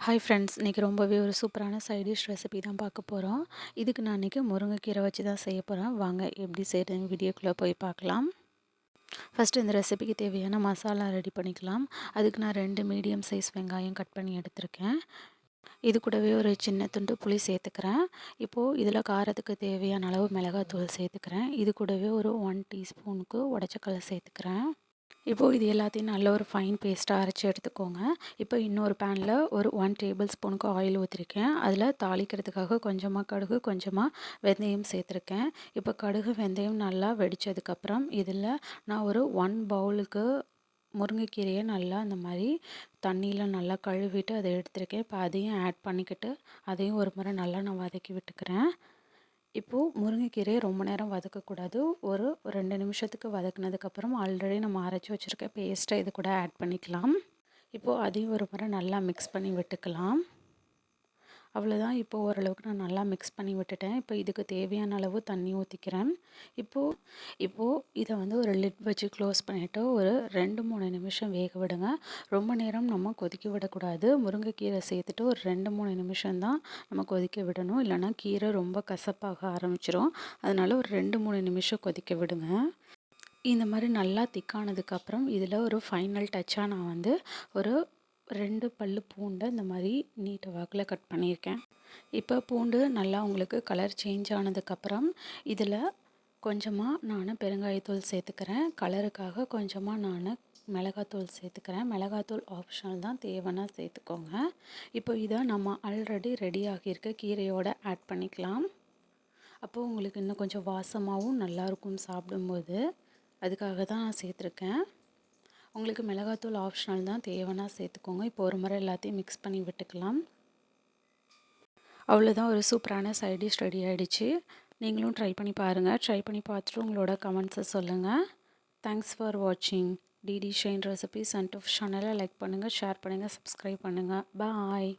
Hi friends, இன்றைக்கி ரொம்பவே ஒரு சூப்பரான சைட் டிஷ் ரெசிபி தான் பார்க்க போகிறோம். இதுக்கு நான் இன்றைக்கி முருங்கைக்கீரை வச்சு தான் செய்ய போகிறேன். வாங்க எப்படி செய்கிறதுன்னு வீடியோக்குள்ளே போய் பார்க்கலாம். ஃபஸ்ட்டு இந்த ரெசிபிக்கு தேவையான மசாலா ரெடி பண்ணிக்கலாம். அதுக்கு நான் 2 மீடியம் சைஸ் வெங்காயம் கட் பண்ணி எடுத்திருக்கேன். இது கூடவே ஒரு சின்ன துண்டு புளி சேர்த்துக்கிறேன். இப்போது இதில் காரத்துக்கு தேவையான அளவு மிளகாத்தூள் சேர்த்துக்கிறேன். இது கூடவே ஒரு 1 டீஸ்பூனுக்கு உடச்சக்கல்லை சேர்த்துக்கிறேன். இப்போது இது எல்லாத்தையும் நல்ல ஒரு ஃபைன் பேஸ்ட்டாக அரைச்சி எடுத்துக்கோங்க. இப்போ இன்னொரு பேனில் ஒரு 1 டேபிள் ஸ்பூனுக்கு ஆயில் ஊற்றிருக்கேன். அதில் தாளிக்கிறதுக்காக கொஞ்சமாக கடுகு, கொஞ்சமாக வெந்தயம் சேர்த்துருக்கேன். இப்போ கடுகு, வெந்தயம் நல்லா வெடித்ததுக்கப்புறம் இதில் நான் ஒரு 1 பவுலுக்கு முருங்கைக்கீரையை நல்லா இந்த மாதிரி தண்ணியில் நல்லா கழுவிட்டு அதை எடுத்திருக்கேன். இப்போ அதையும் ஆட் பண்ணிக்கிட்டு அதையும் ஒரு முறை நல்லா நான் வதக்கி விட்டுக்கிறேன். இப்போது முருங்கைக்கீரையை ரொம்ப நேரம் வதக்கக்கூடாது. ஒரு 2 நிமிஷத்துக்கு வதக்குனதுக்கப்புறம் ஆல்ரெடி நம்ம அரைச்சி வச்சுருக்க பேஸ்ட்டை இது கூட ஆட் பண்ணிக்கலாம். இப்போது அதையும் ஒரு முறை நல்லா மிக்ஸ் பண்ணி விட்டுக்கலாம். அவ்வளோதான். இப்போது ஓரளவுக்கு நான் நல்லா மிக்ஸ் பண்ணி விட்டுட்டேன். இப்போ இதுக்கு தேவையான அளவு தண்ணி ஊற்றிக்கிறேன். இப்போது இதை ஒரு லிட் வச்சு க்ளோஸ் பண்ணிவிட்டு ஒரு 2-3 நிமிஷம் வேக விடுங்க. ரொம்ப நேரம் நம்ம கொதிக்க விடக்கூடாது. முருங்கைக்கீரை சேர்த்துட்டு ஒரு 2-3 நிமிஷம் தான் நம்ம கொதிக்க விடணும். இல்லைனா கீரை ரொம்ப கசப்பாக ஆரம்பிச்சிரும். அதனால் ஒரு 2-3 நிமிஷம் கொதிக்க விடுங்க. இந்த மாதிரி நல்லா திக்கானதுக்கப்புறம் இதில் ஒரு ஃபைனல் டச்சாக நான் ஒரு 2 பல்லு பூண்டை இந்த மாதிரி நீட்ட வாக்கில் கட் பண்ணியிருக்கேன். இப்போ பூண்டு நல்லா உங்களுக்கு கலர் சேஞ்ச் ஆனதுக்கப்புறம் இதில் கொஞ்சமாக நான் பெருங்காயத்தூள் சேர்த்துக்கிறேன். கலருக்காக கொஞ்சமாக நான் மிளகாத்தூள் சேர்த்துக்கிறேன். மிளகாத்தூள் ஆப்ஷனல் தான், தேவைன்னா சேர்த்துக்கோங்க. இப்போ இதை நம்ம ஆல்ரெடி ரெடி ஆகியிருக்க கீரையோடு ஆட் பண்ணிக்கலாம். அப்போது உங்களுக்கு இன்னும் கொஞ்சம் வாசமாகவும் நல்லாயிருக்கும் சாப்பிடும்போது. அதுக்காக தான் நான் சேர்த்துருக்கேன். உங்களுக்கு மிளகாத்தூள் ஆப்ஷனல் தான், தேவைன்னா சேர்த்துக்கோங்க. இப்போ ஒரு முறை எல்லாத்தையும் மிக்ஸ் பண்ணி விட்டுக்கலாம். அவ்வளோதான், ஒரு சூப்பரான சைட் டிஷ் ரெடி ஆகிடுச்சு. நீங்களும் ட்ரை பண்ணி பாருங்கள். ட்ரை பண்ணி பார்த்துட்டு உங்களோட கமெண்ட்ஸை சொல்லுங்கள். தேங்க்ஸ் ஃபார் வாட்சிங். DD Shine recipes and tips சேனலை லைக் பண்ணுங்கள், ஷேர் பண்ணுங்கள், சப்ஸ்கிரைப் பண்ணுங்கள். பாய்.